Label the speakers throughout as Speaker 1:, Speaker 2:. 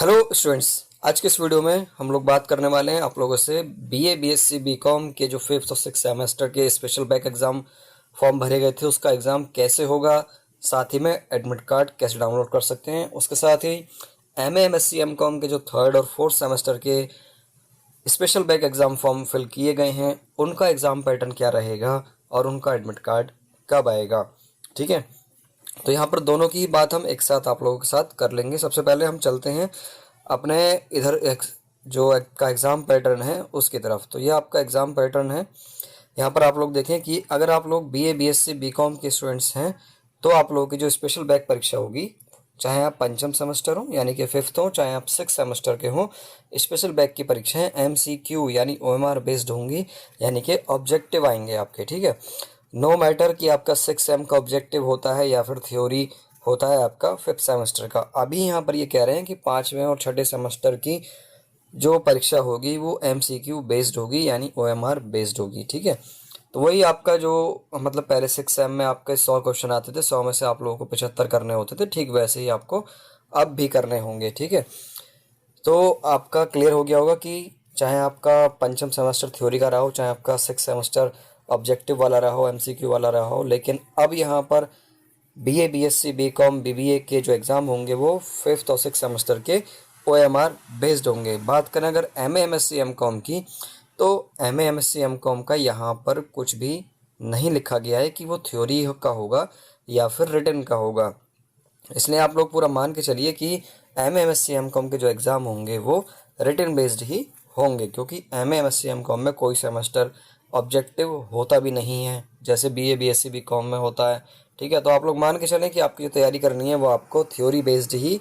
Speaker 1: Hello students, आज के इस वीडियो में हम लोग बात करने वाले हैं आप लोगों से बीए बीएससी बीकॉम के जो 5th और 6th सेमेस्टर के स्पेशल बैक एग्ज़ाम फॉर्म भरे गए थे उसका एग्ज़ाम कैसे होगा, साथ ही में एडमिट कार्ड कैसे डाउनलोड कर सकते हैं। उसके साथ ही एमए एमएससी एमकॉम के जो 3rd और 4th सेमेस्टर के special back exam form fill किए गए हैं उनका एग्ज़ाम पैटर्न क्या रहेगा और उनका एडमिट कार्ड कब आएगा। ठीक है, तो यहाँ पर दोनों की बात हम एक साथ आप लोगों के साथ कर लेंगे। सबसे पहले हम चलते हैं अपने इधर जो का एग्ज़ाम पैटर्न है उसकी तरफ। तो ये आपका एग्ज़ाम पैटर्न है। यहाँ पर आप लोग देखें कि अगर आप लोग बीए बीएससी बीकॉम के स्टूडेंट्स हैं तो आप लोगों की जो स्पेशल बैक परीक्षा होगी, चाहे आप पंचम सेमेस्टर हो यानी कि 5th हो, चाहे आप 6th सेमेस्टर के हो, स्पेशल बैक की परीक्षाएं एमसीक्यू यानी ओएमआर बेस्ड होंगी, यानी कि ऑब्जेक्टिव आएंगे आपके। ठीक है, नो मैटर कि आपका 6 सेम का ऑब्जेक्टिव होता है या फिर थ्योरी होता है आपका 5th सेमेस्टर का। अभी यहाँ पर ये कह रहे हैं कि 5वें और 6ठे सेमेस्टर की जो परीक्षा होगी वो एमसीक्यू बेस्ड होगी यानी ओएमआर बेस्ड होगी। ठीक है, तो वही आपका जो मतलब पहले 6 सेम में आपके 100 क्वेश्चन आते थे, 100 में से आप लोगों को 75 करने होते थे, ठीक वैसे ही आपको अब भी करने होंगे। ठीक है, तो आपका क्लियर हो गया होगा कि चाहे आपका पंचम सेमेस्टर थ्योरी का रहा हो, चाहे आपका 6 सेमेस्टर ऑब्जेक्टिव वाला रहा हो, एमसीक्यू वाला रहा हो, लेकिन अब यहाँ पर बीए बीएससी बीकॉम बीबीए के जो एग्ज़ाम होंगे वो 5th और 6th सेमेस्टर के ओएमआर बेस्ड होंगे। बात करें अगर एमए एमएससी एमकॉम की, तो एमए एमएससी एमकॉम का यहाँ पर कुछ भी नहीं लिखा गया है कि वो थ्योरी का होगा या फिर रिटन का होगा। इसलिए आप लोग पूरा मान के चलिए कि एमए एमएससी एमकॉम के जो एग्ज़ाम होंगे वो रिटन बेस्ड ही होंगे, क्योंकि एमए एमएससी एमकॉम में कोई सेमेस्टर ऑब्जेक्टिव होता भी नहीं है जैसे बीए बीएससी बीकॉम में होता है। ठीक है, तो आप लोग मान के चलें कि आपकी जो तैयारी करनी है वो आपको थ्योरी बेस्ड ही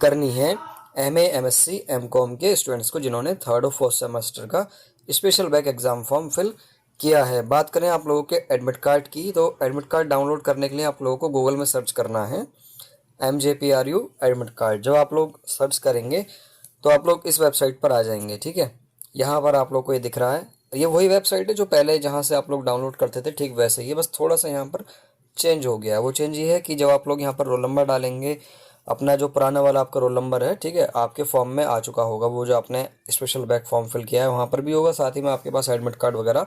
Speaker 1: करनी है एमए एमएससी एमकॉम के स्टूडेंट्स को, जिन्होंने 3rd और 4th सेमेस्टर का special back exam form fill किया है। बात करें आप लोगों के एडमिट कार्ड की, तो एडमिट कार्ड डाउनलोड करने के लिए आप लोगों को गूगल में सर्च करना है MJPRU एडमिट कार्ड। जब आप लोग सर्च करेंगे तो आप लोग इस वेबसाइट पर आ जाएंगे। ठीक है, यहाँ पर आप लोग को ये दिख रहा है, ये वही वेबसाइट है जो पहले जहाँ से आप लोग डाउनलोड करते थे, ठीक वैसे ही, बस थोड़ा सा यहाँ पर चेंज हो गया है। वो चेंज ये है कि जब आप लोग यहाँ पर रोल नंबर डालेंगे, अपना जो पुराना वाला आपका रोल नंबर है, ठीक है, आपके फॉर्म में आ चुका होगा, वो जो आपने स्पेशल बैक फॉर्म फिल किया है वहाँ पर भी होगा, साथ ही में आपके पास एडमिट कार्ड वगैरह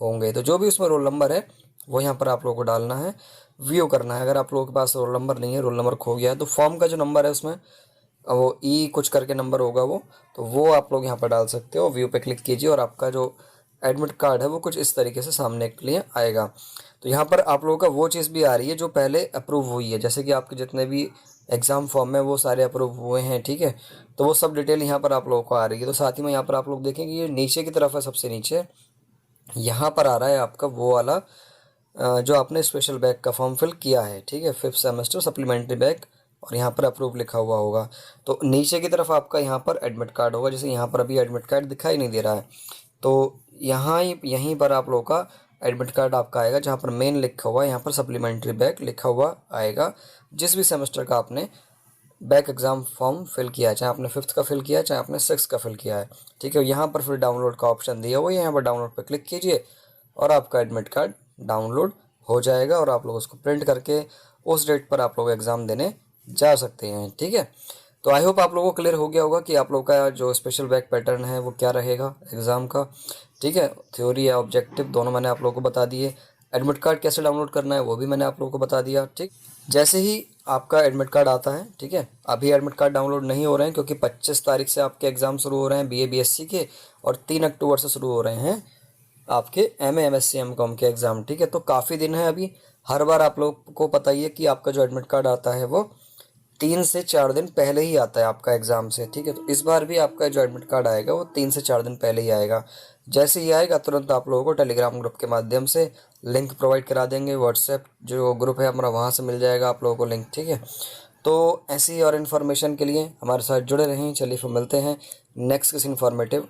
Speaker 1: होंगे। तो जो भी उसमें रोल नंबर है वो यहाँ पर आप लोगों को डालना है, व्यू करना है। अगर आप लोगों के पास रोल नंबर नहीं है, रोल नंबर खो गया है, तो फॉर्म का जो नंबर है उसमें वो कुछ करके नंबर होगा वो, तो वो आप लोग यहाँ पर डाल सकते हो। व्यू पे क्लिक कीजिए और आपका जो एडमिट कार्ड है वो कुछ इस तरीके से सामने के लिए आएगा। तो यहाँ पर आप लोगों का वो चीज़ भी आ रही है जो पहले अप्रूव हुई है, जैसे कि आपके जितने भी एग्ज़ाम फॉर्म है वो सारे अप्रूव हुए हैं। ठीक है, तो वो सब डिटेल यहाँ पर आप लोगों को आ रही है। तो साथ ही में यहाँ पर आप लोग देखेंगे ये नीचे की तरफ है, सबसे नीचे यहाँ पर आ रहा है आपका वो वाला जो आपने स्पेशल बैक का फॉर्म फिल किया है। ठीक है, 5th सेमेस्टर सप्लीमेंट्री बैक, और यहाँ पर अप्रूव लिखा हुआ होगा। तो नीचे की तरफ आपका यहाँ पर एडमिट कार्ड होगा, जैसे यहाँ पर अभी एडमिट कार्ड दिखाई नहीं दे रहा है, तो यहाँ यहीं पर आप लोगों का एडमिट कार्ड आपका आएगा, जहाँ पर मेन लिखा हुआ है, यहाँ पर सप्लीमेंट्री बैक लिखा हुआ आएगा। जिस भी सेमेस्टर का आपने बैक एग्ज़ाम फॉर्म फिल किया है, चाहे आपने 5th का फिल किया है, चाहे आपने 6th का फिल किया है। ठीक है, यहाँ पर फिर डाउनलोड का ऑप्शन दिया हुआ है, यहाँ पर डाउनलोड पर क्लिक कीजिए और आपका एडमिट कार्ड डाउनलोड हो जाएगा और आप लोग उसको प्रिंट करके उस डेट पर आप लोग एग्ज़ाम देने जा सकते हैं। ठीक है, तो आई होप आप लोगों को क्लियर हो गया होगा कि आप लोग का जो स्पेशल बैक पैटर्न है वो क्या रहेगा एग्ज़ाम का। ठीक है, थ्योरी या ऑब्जेक्टिव दोनों मैंने आप लोगों को बता दिए। एडमिट कार्ड कैसे डाउनलोड करना है वो भी मैंने आप लोगों को बता दिया। ठीक, जैसे ही आपका एडमिट कार्ड आता है, ठीक है, अभी एडमिट कार्ड डाउनलोड नहीं हो रहे हैं क्योंकि 25 तारीख से आपके एग्ज़ाम शुरू हो रहे हैं बीए बीएससी के, और 3 अक्टूबर से शुरू हो रहे हैं आपके एमए एमएससी एमकॉम के एग्ज़ाम। ठीक है, तो काफ़ी दिन है अभी। हर बार आप लोग को पता ही है कि आपका जो एडमिट कार्ड आता है वो 3 से 4 दिन पहले ही आता है आपका एग्ज़ाम से। ठीक है, तो इस बार भी आपका जो एडमिट कार्ड आएगा वो 3 से 4 दिन पहले ही आएगा। जैसे ही आएगा तुरंत आप लोगों को टेलीग्राम ग्रुप के माध्यम से लिंक प्रोवाइड करा देंगे, व्हाट्सएप जो ग्रुप है हमारा वहाँ से मिल जाएगा आप लोगों को लिंक। ठीक है, तो ऐसी और इन्फॉर्मेशन के लिए हमारे साथ जुड़े रहें। चलिए फिर मिलते हैं नेक्स्ट किसी इन्फॉर्मेटिव